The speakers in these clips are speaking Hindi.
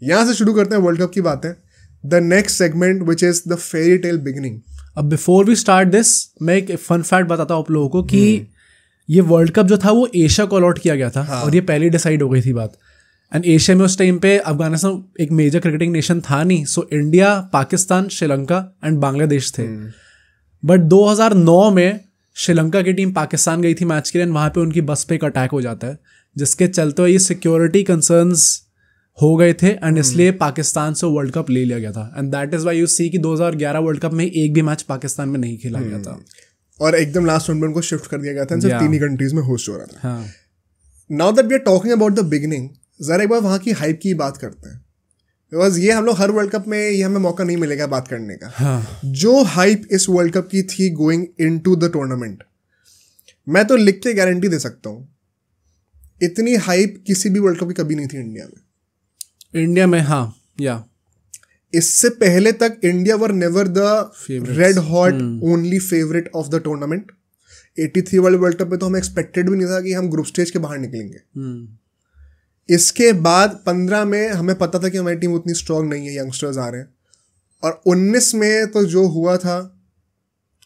यहाँ से शुरू करते हैं वर्ल्ड कप की बातें. The next segment which is the fairy tale beginning. अब बिफोर वी स्टार्ट दिस मैं एक फन फैक्ट बताता हूँ आप लोगों को कि ये वर्ल्ड कप जो था वो एशिया को अलॉट किया गया था. हाँ. और ये पहले डिसाइड हो गई थी बात. एंड एशिया में उस टाइम पे अफगानिस्तान एक मेजर क्रिकेटिंग नेशन था नहीं. So India, Pakistan, Sri Lanka and Bangladesh थे. बट 2009 में श्रीलंका की टीम पाकिस्तान गई थी मैच के लिए. वहाँ पे उनकी बस पे एक अटैक हो जाता है जिसके चलते हुए ये सिक्योरिटी कंसर्न्स हो गए थे. एंड इसलिए पाकिस्तान से वर्ल्ड कप ले लिया गया था. And that is why you see कि 2011 वर्ल्ड कप में एक भी मैच पाकिस्तान में नहीं खेला गया था. और एकदम लास्ट राउंड में उनको शिफ्ट कर दिया गया था. सिर्फ 3 ही कंट्रीज में होस्ट हो रहा था. हाँ. Now that we are talking about the beginning, जरा एक बार वहाँ की हाइप की बात करते हैं. बिकॉज ये हम लोग हर वर्ल्ड कप में ये हमें मौका नहीं मिलेगा बात करने का. हाँ. जो हाइप इस वर्ल्ड कप की थी गोइंग इनटू द टूर्नामेंट, मैं तो लिख के गारंटी दे सकता हूँ इतनी हाइप किसी भी वर्ल्ड कप की कभी नहीं थी इंडिया में. इंडिया में हाँ या इससे पहले तक India were never the red hot only favourite of the tournament. 83 वाले वर्ल्ड कप में तो हमें एक्सपेक्टेड भी नहीं था कि हम ग्रुप स्टेज के बाहर निकलेंगे. इसके बाद 15 में हमें पता था कि हमारी टीम उतनी स्ट्रांग नहीं है, यंगस्टर्स आ रहे हैं. और 19 में तो जो हुआ था,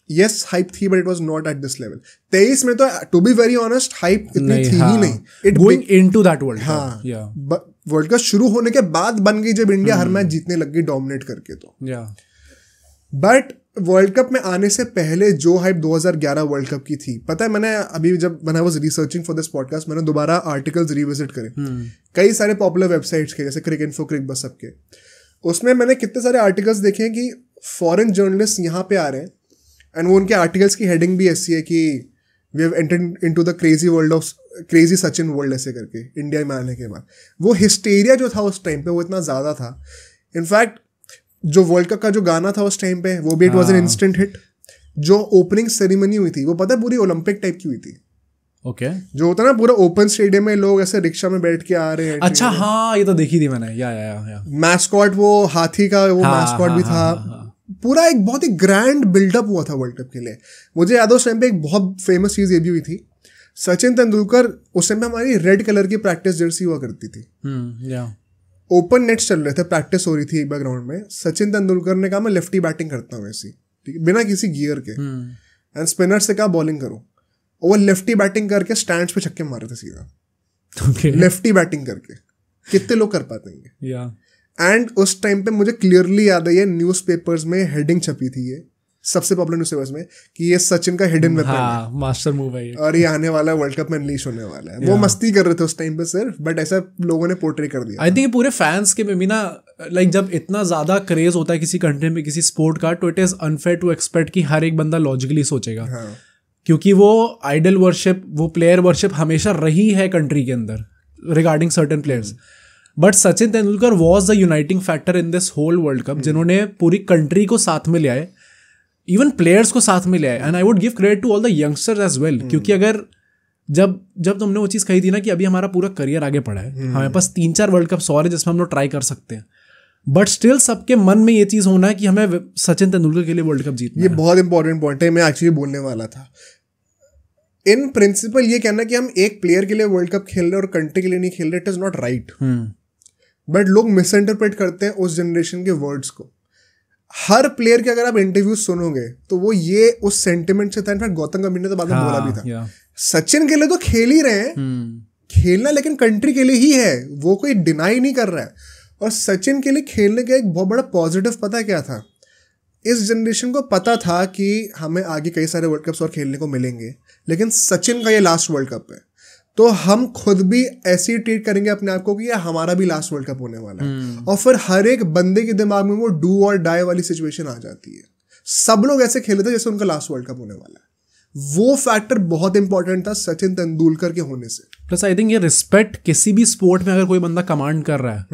यस हाइप थी but it was not at this level. 23 में तो to be very honest hype इतनी थी ही नहीं. It going into that world. हाँ, वर्ल्ड कप शुरू होने के बाद बन गई जब इंडिया हर मैच जीतने लग गई डोमिनेट करके. तो बट वर्ल्ड कप में आने से पहले जो हाइप 2011 वर्ल्ड कप की थी, पता है मैंने अभी जब I was researching for this podcast मैंने दोबारा आर्टिकल्स रिविजिट करे. कई सारे पॉपुलर वेबसाइट्स के जैसे क्रिक इन्फो, क्रिक बस सबके. उसमें मैंने कितने सारे आर्टिकल्स देखे हैं कि फॉरेन जर्नलिस्ट यहाँ पे आ रहे हैं एंड वो उनके आर्टिकल्स की हेडिंग भी ऐसी है कि we have entered into the crazy world of crazy Sachin world ऐसे करके. इंडिया में आने के बाद वो हिस्टेरिया जो था उस टाइम पे वो इतना ज़्यादा था. इनफैक्ट जो वर्ल्ड कप का जो गाना था उस टाइम पे वो भी it was an instant hit. जो ओपनिंग सेरेमनी हुई थी वो पता है पूरी ओलंपिक टाइप की हुई थी. ओके. जो होता ना पूरा ओपन स्टेडियम में लोग ऐसे रिक्शा में बैठ के आ रहे हैं. अच्छा हाँ, ये तो देखी थी मैंने. या मैस्कॉट वो हाथी का वो मैस्कॉट भी था. पूरा एक बहुत ही ग्रैंड बिल्डअप हुआ था वर्ल्ड कप के लिए. मुझे याद है उस टाइम पे एक बहुत फेमस चीज़ ये भी हुई थी. सचिन तेंदुलकर उस टाइम पे हमारी रेड कलर की प्रैक्टिस जर्सी हुआ करती थी. ओपन नेट्स चल रहे थे, प्रैक्टिस हो रही थी एक बैकग्राउंड में. सचिन तेंदुलकर ने कहा मैं लेफ्टी बैटिंग करता हूँ ऐसी, ठीक है, बिना किसी गियर के. एंड स्पिनर से कहा बॉलिंग करो. और वो लेफ्टी बैटिंग करके स्टैंड्स पे छक्के मारे थे सीधा. लेफ्टी बैटिंग करके कितने लोग कर पाते हैं. एंड उस टाइम पे मुझे क्लियरली याद है ये न्यूज़पेपर्स में हेडिंग छपी थी, ये सबसे पॉपुलर न्यूज़पेपर्स में कि ये सचिन का हिडन वेपन है, मास्टर मूव है और ये आने वाला है वर्ल्ड कप में अनलीश होने वाला है. वो मस्ती कर रहे थे उस टाइम पे सिर्फ, बट ऐसा लोगों ने पोर्ट्रे कर दिया. आई थिंक पूरे फैंस के में भी ना, लाइक जब इतना ज्यादा क्रेज होता है किसी कंट्री में किसी स्पोर्ट का, तो it is unfair to expect कि हर एक बंदा लॉजिकली सोचेगा. क्योंकि वो आइडल वर्शिप, वो प्लेयर वर्शिप हमेशा रही है कंट्री के अंदर regarding certain players. But Sachin Tendulkar was the uniting factor in this whole world cup, जिन्होंने पूरी कंट्री को साथ में ले आए, इवन प्लेयर्स को साथ में ले आए. And I would give credit to all the youngsters as well. क्योंकि अगर जब तुमने वो चीज़ कही थी ना कि अभी हमारा पूरा करियर आगे पड़ा है, हमारे पास 3-4 वर्ल्ड कप और है जिसमें हम लोग ट्राई कर सकते हैं, बट स्टिल सबके मन में ये चीज़ होना है कि हमें सचिन तेंदुलकर के लिए वर्ल्ड कप जीतना है. ये बहुत इंपॉर्टेंट पॉइंट है, मैं एक्चुअली बोलने वाला था. इन प्रिंसिपल ये कहना कि हम एक प्लेयर के लिए वर्ल्ड कप खेल रहे हैं और कंट्री के लिए नहीं खेल रहे, it is not right. But लोग मिस इंटरप्रेट करते हैं उस जनरेशन के वर्ड्स को. हर प्लेयर के अगर आप इंटरव्यू सुनोगे तो वो ये उस सेंटिमेंट से था. इनफैक्ट गौतम गंभीर ने तो बाद में बोला भी था, सचिन के लिए तो खेल ही रहे हैं, खेलना लेकिन कंट्री के लिए ही है, वो कोई डिनाई नहीं कर रहा है. और सचिन के लिए खेलने का एक बहुत बड़ा पॉजिटिव पता क्या था, इस जनरेशन को पता था कि हमें आगे कई सारे वर्ल्ड कप्स और खेलने को मिलेंगे, लेकिन सचिन का ये लास्ट वर्ल्ड कप है, तो हम खुद भी ऐसे ही ट्रीट करेंगे अपने आप को कि ये हमारा भी लास्ट वर्ल्ड कप होने वाला है. और फिर हर एक बंदे के दिमाग में वो डू और डाई वाली सिचुएशन आ जाती है. सब लोग ऐसे खेले थे जैसे उनका लास्ट वर्ल्ड कप होने वाला है. वो फैक्टर बहुत इंपॉर्टेंट था सचिन तेंदुलकर के होने से. प्लस आई थिंक ये रिस्पेक्ट किसी भी स्पोर्ट में अगर कोई बंदा कमांड कर रहा है,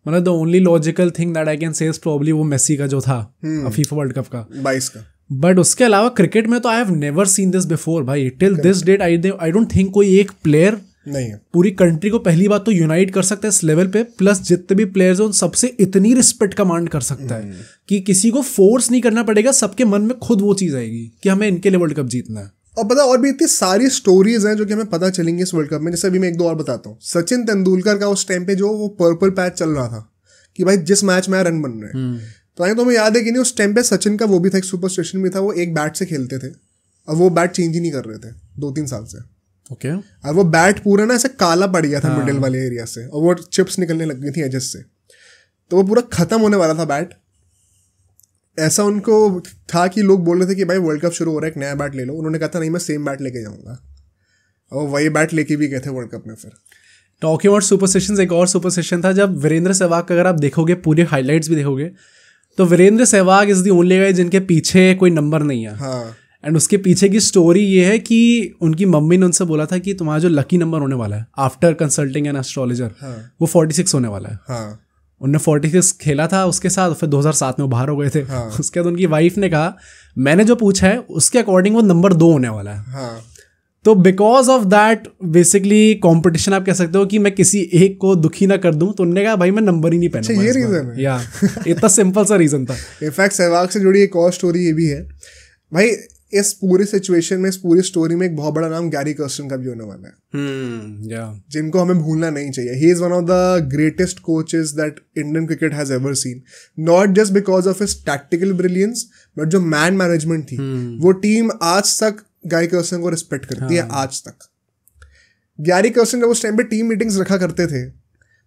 मतलब the only logical thing that I can say is probably वो मेसी का जो था फीफा वर्ल्ड कप का 22 का. बट उसके अलावा क्रिकेट में तो I have never seen this before भाई. Till this date I don't think कोई एक प्लेयर नहीं है पूरी कंट्री को पहली बात तो यूनाइट कर सकता है इस लेवल पे, प्लस जितने भी प्लेयर्स हैं उन सबसे इतनी रिस्पेक्ट कमांड कर सकता है कि किसी को फोर्स नहीं करना पड़ेगा, सबके मन में खुद वो चीज़ आएगी कि हमें इनके लिए वर्ल्ड कप जीतना है. और पता और भी इतनी सारी स्टोरीज हैं जो कि हमें पता चलेंगी इस वर्ल्ड कप में. जैसे अभी मैं एक दो और बताता हूँ. सचिन तेंदुलकर का उस टाइम पे जो वो पर्पल पैच चल रहा था, कि भाई जिस मैच में रन बन रहे हैं। तो आई तुम्हें याद है कि नहीं, उस टाइम पे सचिन का वो भी था, एक सुपरस्टिशन भी था, वो एक बैट से खेलते थे और वो बैट चेंज ही नहीं कर रहे थे 2-3 साल से। ओके। और वो बैट पूरा ना ऐसे काला पड़ गया था मिडिल वाले एरिया से, और वो चिप्स निकलने लग गई थी एजेस से, तो वो पूरा खत्म होने वाला था बैट। ऐसा उनको था कि लोग बोल रहे थे कि भाई वर्ल्ड कप शुरू हो रहा है, एक नया बैट ले लो। उन्होंने कहा था नहीं, मैं सेम बैट लेके जाऊंगा, और वही बैट लेके भी गए थे वर्ल्ड कप में। फिर टॉकिंग अबाउट सुपरस्टिशंस, एक और सुपरस्टिशन था जब वीरेंद्र सहवाग का अगर आप देखोगे, पूरे हाइलाइट्स भी देखोगे, तो Virender Sehwag is the only guy जिनके पीछे कोई नंबर नहीं है। हाँ। एंड उसके पीछे की स्टोरी ये है कि उनकी मम्मी ने उनसे बोला था कि तुम्हारा जो लकी नंबर होने वाला है आफ्टर कंसल्टिंग एन एस्ट्रोलॉजर, वो 46 होने वाला है। हाँ। उनने 46 खेला था उसके साथ, फिर 2007 में वो बाहर हो गए थे। हाँ। उसके बाद उनकी वाइफ ने कहा मैंने जो पूछा है उसके अकॉर्डिंग वो नंबर 2 होने वाला है। हाँ। तो because of that basically competition आप कह सकते हो कि मैं किसी एक को दुखी ना कर दूं, तो उन्होंने कहा भाई मैं नंबर ही नहीं पहनूंगा। ये रीजन है? या इतना सिंपल सा रीजन था। इनफैक्ट सहवाग से जुड़ी एक और स्टोरी ये भी है भाई, इस पूरी सिचुएशन में, इस पूरी स्टोरी में एक बहुत बड़ा नाम गैरी कर्स्टन का भी होने वाला है, जिनको हमें भूलना नहीं चाहिए। He is one of the greatest coaches that Indian cricket has ever seen, not just because of his tactical brilliance, but जो मैन मैनेजमेंट थी, वो टीम आज तक गैरी कर्स्टन को रिस्पेक्ट करती है। आज तक गैरी कर्स्टन जब उस टाइम पे टीम मीटिंग्स रखा करते थे,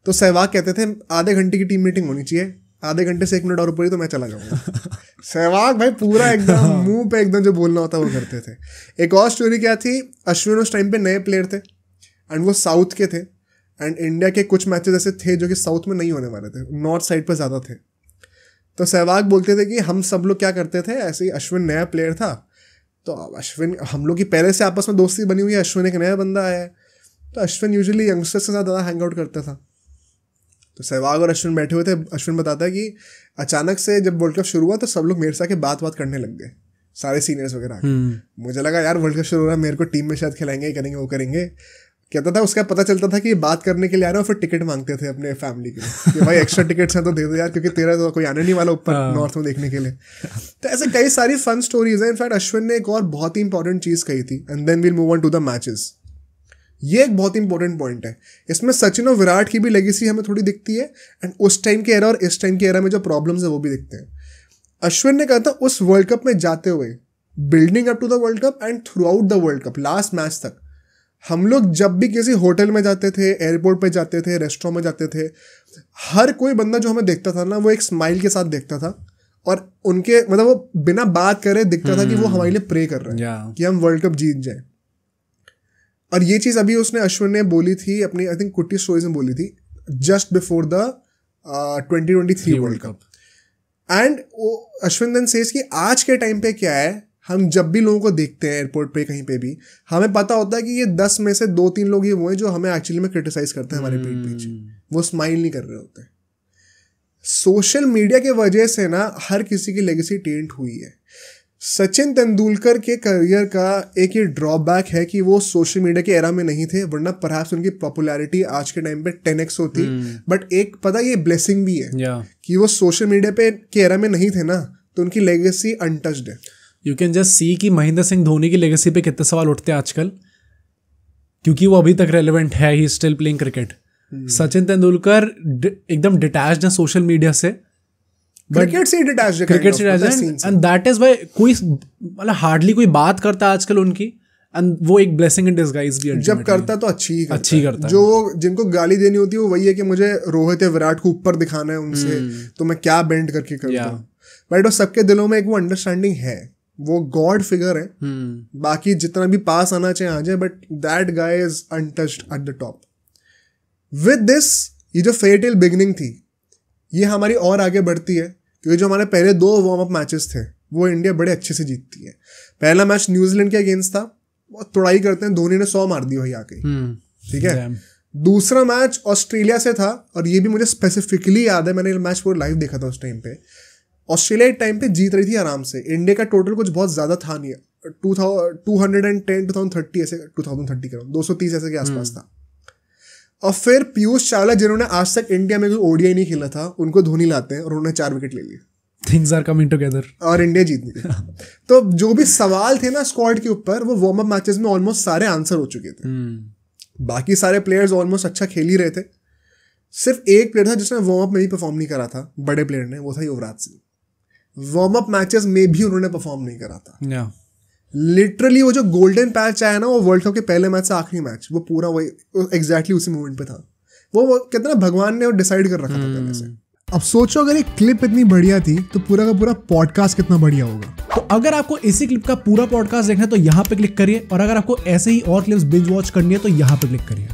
तो सहवाग कहते थे आधे घंटे की टीम मीटिंग होनी चाहिए, आधे घंटे से 1 मिनट और ऊपर ही तो मैं चला जाऊंगा। सहवाग भाई पूरा एकदम मुंह पे एकदम जो बोलना होता वो करते थे। एक और स्टोरी क्या थी, अश्विन उस टाइम पे नए प्लेयर थे एंड वो साउथ के थे, एंड इंडिया के कुछ मैचेस ऐसे थे जो कि साउथ में नहीं होने वाले थे, नॉर्थ साइड पे ज़्यादा थे। तो सहवाग बोलते थे कि हम सब लोग क्या करते थे, ऐसे ही अश्विन नया प्लेयर था, तो अश्विन, हम लोग की पहले से आपस में दोस्ती बनी हुई है, अश्विन एक नया बंदा आया है, तो अश्विन यूजुअली यंगस्टर्स के साथ ज़्यादा हैंग आउट करता था। तो सहवाग और अश्विन बैठे हुए थे। अश्विन बताता है कि अचानक से जब वर्ल्ड कप शुरू हुआ तो सब लोग मेरे से आके बात करने लग गए, सारे सीनियर्स वगैरह। मुझे लगा यार वर्ल्ड कप शुरू हो रहा है, मेरे को टीम में शायद खिलाएंगे, करेंगे, वो करेंगे। कहता था उसका पता चलता था कि बात करने के लिए आ रहे हो, फिर टिकट मांगते थे अपने फैमिली के लिए कि भाई एक्स्ट्रा टिकट्स हैं तो दे दो यार, क्योंकि तेरा तो कोई आने नहीं वाला ऊपर नॉर्थ में देखने के लिए। तो ऐसे कई सारी फन स्टोरीज हैं। इनफैक्ट अश्विन ने एक और बहुत ही इंपॉर्टेंट चीज़ कही थी, and then we'll move on to the matches. ये एक बहुत इंपॉर्टेंट पॉइंट है। इसमें सचिन और विराट की भी लेगेसी हमें थोड़ी दिखती है, एंड उस टाइम के एरा और इस टाइम के एरा में जो प्रॉब्लम्स है वो भी दिखते हैं। अश्विन ने कहा था उस वर्ल्ड कप में जाते हुए, building up to the world cup and throughout the world cup, last match तक, हम लोग जब भी किसी होटल में जाते थे, एयरपोर्ट पे जाते थे, रेस्टोरेंट में जाते थे, हर कोई बंदा जो हमें देखता था ना, वो एक स्माइल के साथ देखता था, और उनके मतलब वो बिना बात करे दिखता था कि वो हमारे लिए प्रे कर रहे हैं कि हम वर्ल्ड कप जीत जाए। और ये चीज़ अभी उसने, अश्विन ने बोली थी अपनी, आई थिंक कुट्टी स्टोरीज में बोली थी, just before the 2023 world cup. And Ashwin then says कि आज के टाइम पे क्या है, हम जब भी लोगों को देखते हैं एयरपोर्ट पे कहीं पे भी, हमें पता होता है कि ये 10 में से 2-3 लोग ही वो हैं जो हमें एक्चुअली में क्रिटिसाइज करते हैं हमारे पीठ पीछे, वो स्माइल नहीं कर रहे होते। सोशल मीडिया के वजह से ना हर किसी की लेगेसी टेंट हुई है। सचिन तेंदुलकर के करियर का एक ये ड्रॉबैक है कि वो सोशल मीडिया के एरा में नहीं थे, वरना परहैप्स उनकी पॉपुलैरिटी आज के टाइम पे 10x होती। बट एक पता ये ब्लेसिंग भी है कि वो सोशल मीडिया पे के एरा में नहीं थे ना, तो उनकी लेगेसी अनटच्ड है। यू कैन जस्ट सी कि महेंद्र सिंह धोनी की लेगेसी पे कितने सवाल उठते हैं आजकल, क्योंकि वो अभी तक रेलेवेंट है, he still playing cricket. Sachin Tendulkar एकदम डिटैच्ड है सोशल मीडिया से, क्रिकेट से डिटैच्ड है, क्रिकेट से detached, and that is why कोई मतलब हार्डली कोई बात करता है आजकल उनकी, एंड वो एक ब्लेसिंग इन डिस्गाइज भी है। जब करता है तो अच्छी करता है। जो जिनको गाली देनी होती है वो वही है कि मुझे रोहित या विराट को ऊपर दिखाना है उनसे, तो मैं क्या बेंड करके करता हूँ। बट वो सबके दिलों में एक वो अंडरस्टैंडिंग है, वो गॉड फिगर है, बाकी जितना भी पास आना चाहे आ जाए, but that guy is untouched at the top. With this, ये जो फेयरटेल बिगिनिंग थी, ये हमारी और आगे बढ़ती है, क्योंकि जो हमारे पहले 2 वार्म अप मैचेस थे वो इंडिया बड़े अच्छे से जीतती है। पहला मैच न्यूजीलैंड के अगेंस्ट था, बहुत तोड़ाई करते हैं, धोनी ने 100 मार दी वही आके, ठीक है। दूसरा मैच ऑस्ट्रेलिया से था, और ये भी मुझे स्पेसिफिकली याद है, मैंने मैच पूरा लाइव देखा था उस टाइम पे। ऑस्ट्रेलिया एक टाइम पे जीत रही थी आराम से, इंडिया का टोटल कुछ बहुत ज़्यादा था नहीं, 210 2030 ऐसे, 2030 करो 230 ऐसे के आसपास था। और फिर पीयूष चावला, जिन्होंने आज तक इंडिया में कोई ओडीआई नहीं खेला था, उनको धोनी लाते हैं और उन्होंने 4 विकेट ले लिए। थिंग्स आर कमिंग टुगेदर और इंडिया जीत गई। तो जो भी सवाल थे ना स्क्वाड के ऊपर, वो वार्म अप मैचेस में ऑलमोस्ट सारे आंसर हो चुके थे। बाकी सारे प्लेयर्स ऑलमोस्ट अच्छा खेल ही रहे थे, सिर्फ एक प्लेयर था जिसने वार्म अप में भी परफॉर्म नहीं करा था, बड़े प्लेयर ने, वो था Yuvraj Singh. Warm up matches में भी उन्होंने परफॉर्म नहीं करा था। लिटरली वो जो गोल्डन पैच आया ना, वो वर्ल्ड कप के पहले मैच से आखिरी मैच, वो पूरा वही एग्जैक्टली उसी मोमेंट पे था। वो कहते ना भगवान ने वो डिसाइड कर रखा था पहले से। अब सोचो अगर एक क्लिप इतनी बढ़िया थी तो पूरा का पूरा पॉडकास्ट कितना बढ़िया होगा। तो अगर आपको इसी क्लिप का पूरा पॉडकास्ट देखना है तो यहाँ पे क्लिक करिए, और अगर आपको ऐसे ही और क्लिप्स बिंज वॉच करनी है तो यहाँ पे क्लिक करिए।